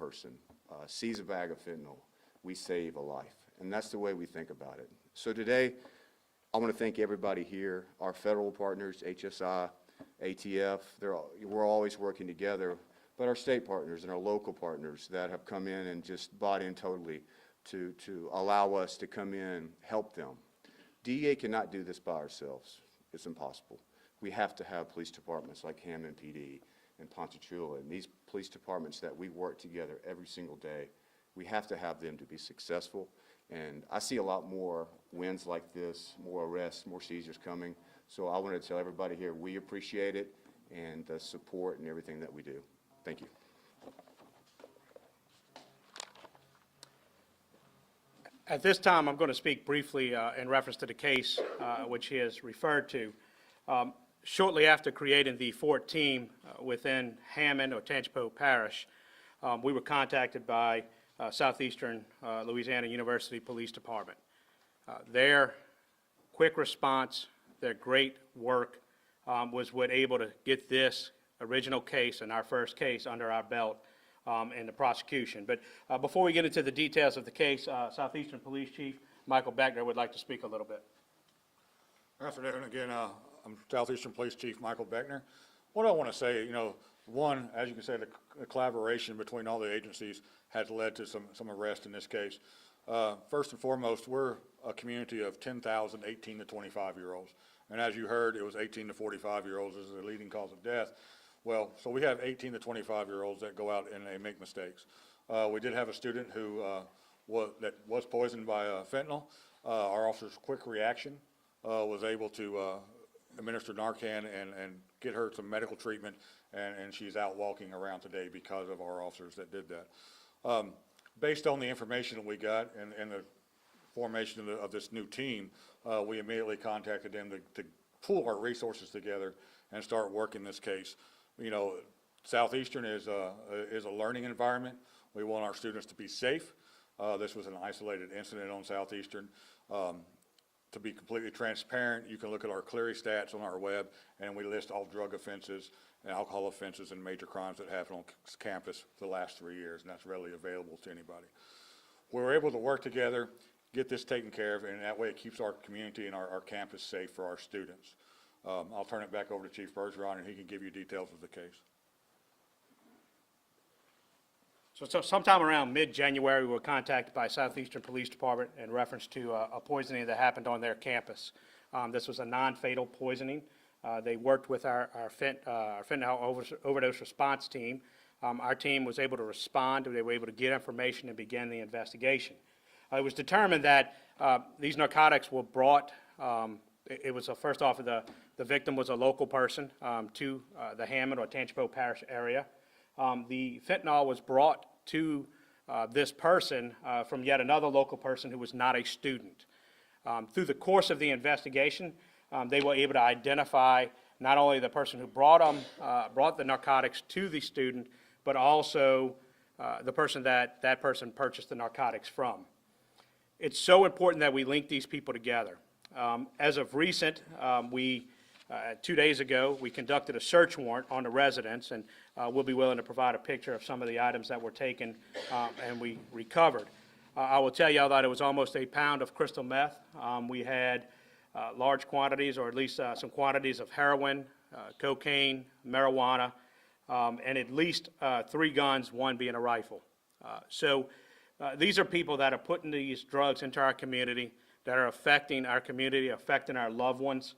person sees a bag of fentanyl, we save a life. And that's the way we think about it. So today, I want to thank everybody here, our federal partners, HSI, ATF, we're always working together, but our state partners and our local partners that have come in and just bought in totally to allow us to come in, help them. DEA cannot do this by ourselves. It's impossible. We have to have police departments like Hammond PD and Ponchatoula, and these police departments that we work together every single day. We have to have them to be successful. And I see a lot more wins like this, more arrests, more seizures coming. So I wanted to tell everybody here, we appreciate it and the support and everything that we do. Thank you. At this time, I'm going to speak briefly in reference to the case which he has referred to. Shortly after creating the Fort team within Hammond or Tangipahoa Parish, we were contacted by Southeastern Louisiana University Police Department. Their quick response, their great work was what able to get this original case and our first case under our belt in the prosecution. But before we get into the details of the case, Southeastern Police Chief Michael Beckner would like to speak a little bit. Good afternoon again. I'm Southeastern Police Chief Michael Beckner. What I want to say, one, as you can say, the collaboration between all the agencies has led to some arrest in this case. First and foremost, we're a community of 10,000 18 to 25-year-olds. And as you heard, it was 18 to 45-year-olds as the leading cause of death. Well, so we have 18 to 25-year-olds that go out and they make mistakes. We did have a student who was poisoned by fentanyl. Our officer's quick reaction was able to administer Narcan and get her some medical treatment, and she's out walking around today because of our officers that did that. Based on the information that we got and the formation of this new team, we immediately contacted them to pool our resources together and start working this case. Southeastern is a learning environment. We want our students to be safe. This was an isolated incident on Southeastern. To be completely transparent, you can look at our Clery stats on our web, and we list all drug offenses and alcohol offenses and major crimes that happened on campus for the last 3 years, and that's readily available to anybody. We were able to work together, get this taken care of, and that way it keeps our community and our campus safe for our students. I'll turn it back over to Chief Bergeron, and he can give you details of the case. So sometime around mid-January, we were contacted by Southeastern Police Department in reference to a poisoning that happened on their campus. This was a non-fatal poisoning. They worked with our fentanyl overdose response team. Our team was able to respond. They were able to get information and begin the investigation. It was determined that these narcotics were brought. It was first off, the victim was a local person to the Hammond or Tangipahoa Parish area. The fentanyl was brought to this person from yet another local person who was not a student. Through the course of the investigation, they were able to identify not only the person who brought the narcotics to the student, but also the person that person purchased the narcotics from. It's so important that we link these people together. As of recent, 2 days ago, we conducted a search warrant on the residence, and we'll be willing to provide a picture of some of the items that were taken and we recovered. I will tell you that it was almost a pound of crystal meth. We had large quantities, or at least some quantities of heroin, cocaine, marijuana, and at least 3 guns, 1 being a rifle. So these are people that are putting these drugs into our community, that are affecting our community, affecting our loved ones.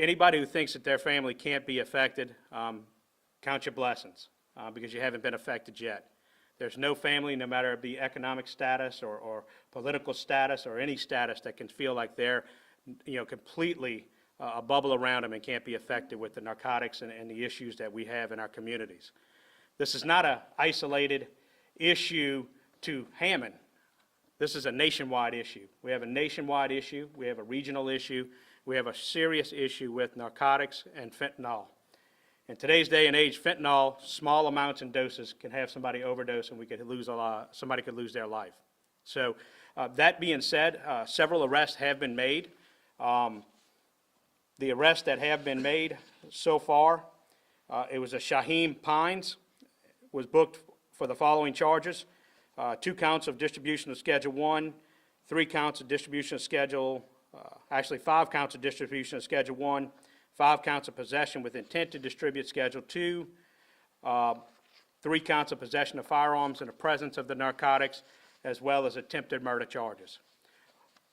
Anybody who thinks that their family can't be affected, count your blessings, because you haven't been affected yet. There's no family, no matter it be economic status or political status or any status, that can feel like they're completely a bubble around them and can't be affected with the narcotics and the issues that we have in our communities. This is not an isolated issue to Hammond. This is a nationwide issue. We have a nationwide issue. We have a regional issue. We have a serious issue with narcotics and fentanyl. In today's day and age, fentanyl, small amounts and doses, can have somebody overdose, and somebody could lose their life. So that being said, several arrests have been made. The arrests that have been made so far, it was a Shaheem Pines, was booked for the following charges: 2 counts of distribution of Schedule 1, 3 counts of distribution of Schedule, 5 counts of distribution of Schedule 1, 5 counts of possession with intent to distribute Schedule 2, 3 counts of possession of firearms in the presence of the narcotics, as well as attempted murder charges.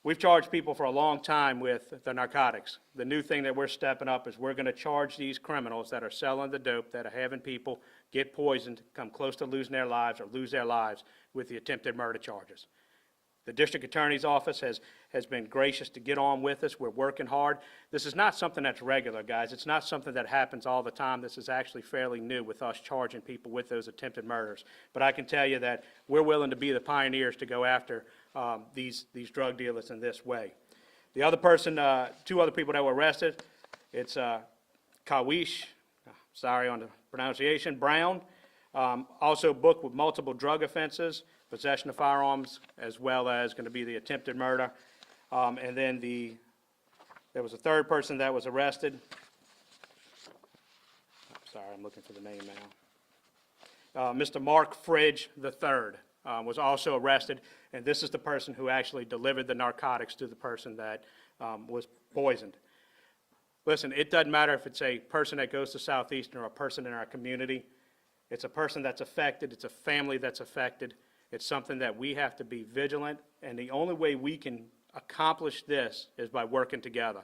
We've charged people for a long time with the narcotics. The new thing that we're stepping up is we're going to charge these criminals that are selling the dope, that are having people get poisoned, come close to losing their lives or lose their lives with the attempted murder charges. The district attorney's office has been gracious to get on with us. We're working hard. This is not something that's regular, guys. It's not something that happens all the time. This is actually fairly new with us charging people with those attempted murders. But I can tell you that we're willing to be the pioneers to go after these drug dealers in this way. The other person, 2 other people that were arrested, it's Kawish, sorry on the pronunciation, Brown, also booked with multiple drug offenses, possession of firearms, as well as going to be the attempted murder. And then there was a 3rd person that was arrested. Sorry, I'm looking for the name now. Mr. Mark Fridge III was also arrested, and this is the person who actually delivered the narcotics to the person that was poisoned. Listen, it doesn't matter if it's a person that goes to Southeastern or a person in our community. It's a person that's affected. It's a family that's affected. It's something that we have to be vigilant, and the only way we can accomplish this is by working together.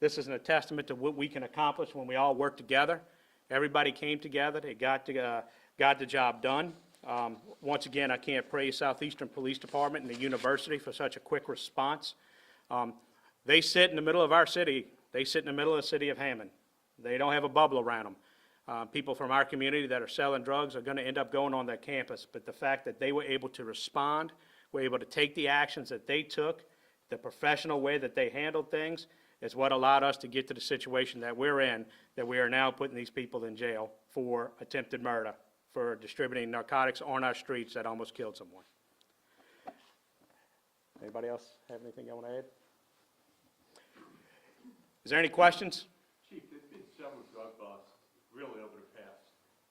This is a testament to what we can accomplish when we all work together. Everybody came together. They got the job done. Once again, I can't praise Southeastern Police Department and the university for such a quick response. They sit in the middle of our city. They sit in the middle of the city of Hammond. They don't have a bubble around them. People from our community that are selling drugs are going to end up going on that campus, but the fact that they were able to respond, were able to take the actions that they took, the professional way that they handled things, is what allowed us to get to the situation that we're in, that we are now putting these people in jail for attempted murder, for distributing narcotics on our streets that almost killed someone. Anybody else have anything you want to add? Is there any questions? Chief, there's been several drug busts really over the past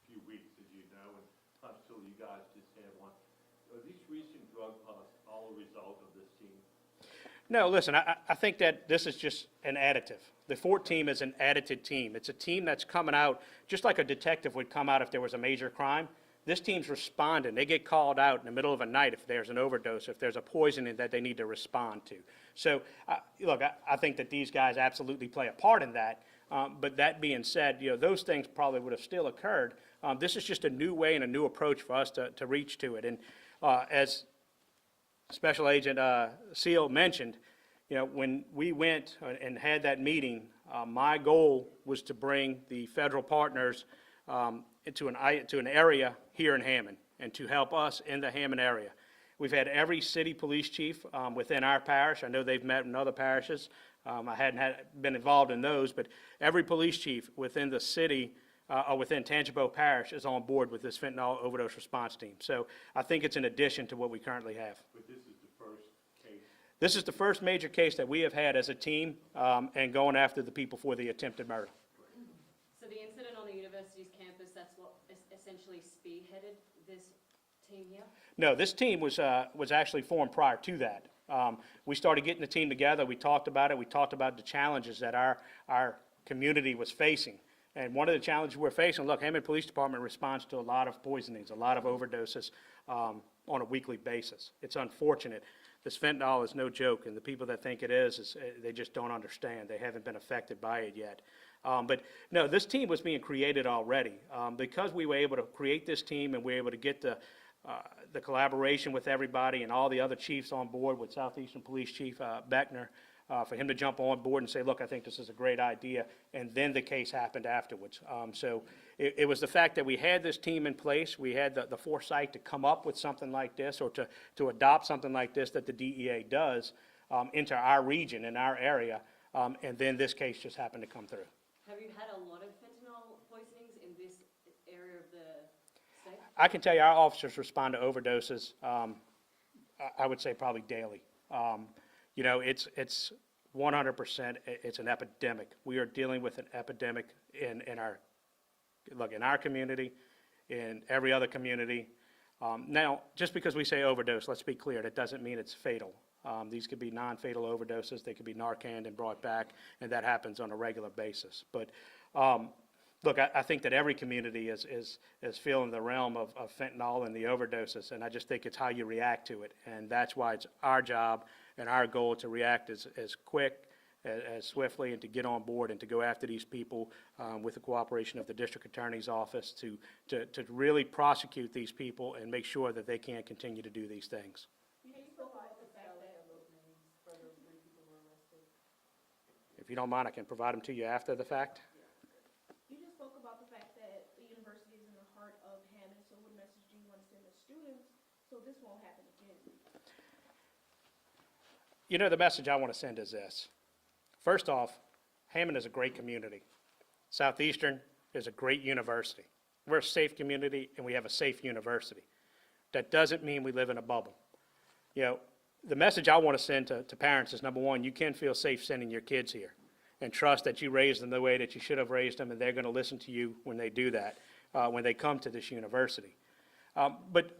few weeks, as you know, and until you guys just had one. Are these recent drug busts all a result of this team? No, listen, I think that this is just an additive. The Fort team is an additive team. It's a team that's coming out, just like a detective would come out if there was a major crime. This team's responding. They get called out in the middle of a night if there's an overdose, if there's a poisoning that they need to respond to. So, look, I think that these guys absolutely play a part in that. But that being said, those things probably would have still occurred. This is just a new way and a new approach for us to reach to it. And as Special Agent Seal mentioned, when we went and had that meeting, my goal was to bring the federal partners into an area here in Hammond and to help us in the Hammond area. We've had every city police chief within our parish. I know they've met in other parishes. I hadn't been involved in those, but every police chief within the city or within Tangipahoa Parish is on board with this fentanyl overdose response team. So I think it's in addition to what we currently have. But this is the first case. This is the first major case that we have had as a team and going after the people for the attempted murder. So the incident on the university's campus, that's what essentially spearheaded this team here? No, this team was actually formed prior to that. We started getting the team together. We talked about it. We talked about the challenges that our community was facing. And one of the challenges we're facing, look, Hammond Police Department responds to a lot of poisonings, a lot of overdoses on a weekly basis. It's unfortunate. This fentanyl is no joke, and the people that think it is they just don't understand. They haven't been affected by it yet. But no, this team was being created already. Because we were able to create this team and we were able to get the collaboration with everybody and all the other chiefs on board with Southeastern Police Chief Beckner, for him to jump on board and say, look, I think this is a great idea, and then the case happened afterwards. So it was the fact that we had this team in place, we had the foresight to come up with something like this or to adopt something like this that the DEA does into our region, in our area, and then this case just happened to come through. Have you had a lot of fentanyl poisonings in this area of the state? I can tell you our officers respond to overdoses, I would say probably daily. It's 100%, it's an epidemic. We are dealing with an epidemic in our community, in every other community. Now, just because we say overdose, let's be clear, that doesn't mean it's fatal. These could be non-fatal overdoses, they could be Narcan and brought back, and that happens on a regular basis. But, look, I think that every community is feeling the realm of fentanyl and the overdoses, and I just think it's how you react to it. And that's why it's our job and our goal to react as quick, as swiftly, and to get on board and to go after these people with the cooperation of the district attorney's office to really prosecute these people and make sure that they can't continue to do these things. If you don't mind, I can provide them to you after the fact. You just spoke about the fact that the university is in the heart of Hammond, so what message do you want to send the students so this won't happen again? You know, the message I want to send is this. First off, Hammond is a great community. Southeastern is a great university. We're a safe community and we have a safe university. That doesn't mean we live in a bubble. You know, the message I want to send to parents is, number one, you can feel safe sending your kids here and trust that you raised them the way that you should have raised them, and they're going to listen to you when they do that, when they come to this university. But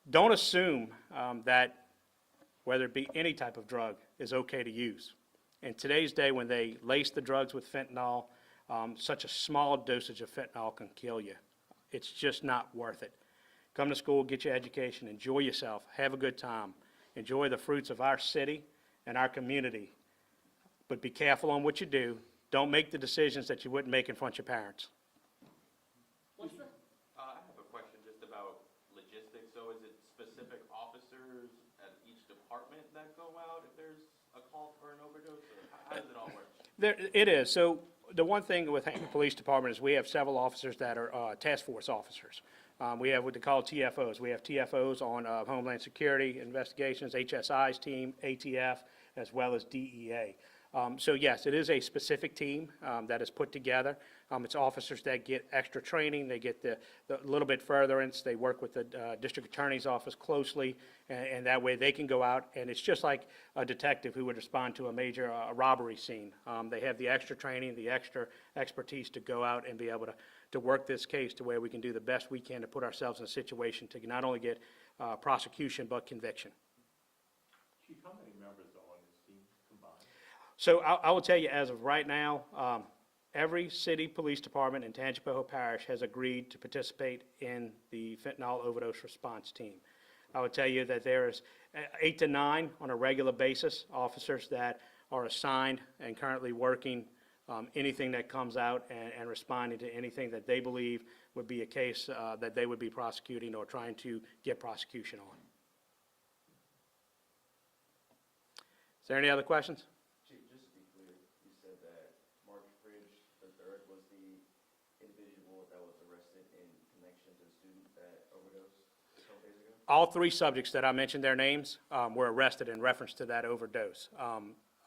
don't assume that whether it be any type of drug is okay to use. In today's day, when they lace the drugs with fentanyl, such a small dosage of fentanyl can kill you. It's just not worth it. Come to school, get your education, enjoy yourself, have a good time. Enjoy the fruits of our city and our community, but be careful on what you do. Don't make the decisions that you wouldn't make in front of your parents. What's the, I have a question just about logistics. So is it specific officers at each department that go out if there's a call for an overdose? Or how does it all work? It is. So the one thing with Hammond Police Department is we have several officers that are task force officers. We have what they call TFOs. We have TFOs on Homeland Security Investigations, HSI's team, ATF, as well as DEA. So yes, it is a specific team that is put together. It's officers that get extra training. They get the little bit furtherance. They work with the district attorney's office closely, and that way they can go out, and it's just like a detective who would respond to a major robbery scene. They have the extra training, the extra expertise to go out and be able to work this case to where we can do the best we can to put ourselves in a situation to not only get prosecution but conviction. Chief, how many members are on this team combined? So I will tell you, as of right now, every city police department in Tangipahoa Parish has agreed to participate in the fentanyl overdose response team. I would tell you that there's 8 to 9 on a regular basis, officers that are assigned and currently working anything that comes out and responding to anything that they believe would be a case that they would be prosecuting or trying to get prosecution on. Is there any other questions? Chief, just to be clear, you said that Mark Fridge III was the individual that was arrested in connection to the student that overdosed a couple days ago? All 3 subjects that I mentioned their names were arrested in reference to that overdose.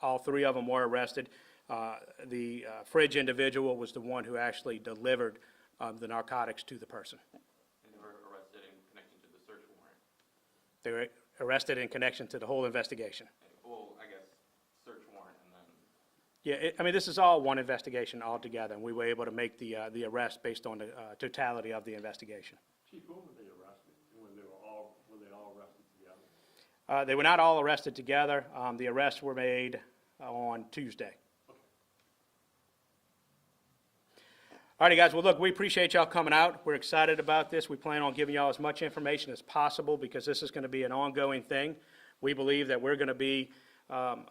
All 3 of them were arrested. The Fridge individual was the one who actually delivered the narcotics to the person. And they were arrested in connection to the search warrant. They were arrested in connection to the whole investigation. Well, I guess search warrant and then. Yeah, I mean, this is all one investigation altogether, and we were able to make the arrest based on the totality of the investigation. Chief, when were they arrested? When were they all arrested together? They were not all arrested together. The arrests were made on Tuesday. All righty, guys. Well, look, we appreciate y'all coming out. We're excited about this. We plan on giving y'all as much information as possible because this is going to be an ongoing thing. We believe that we're going to be an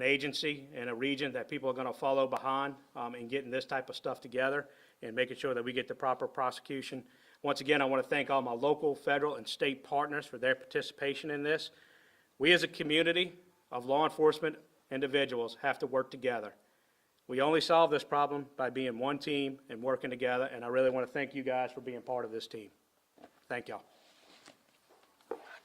agency in a region that people are going to follow behind in getting this type of stuff together and making sure that we get the proper prosecution. Once again, I want to thank all my local, federal, and state partners for their participation in this. We as a community of law enforcement individuals have to work together. We only solve this problem by being one team and working together, and I really want to thank you guys for being part of this team. Thank y'all.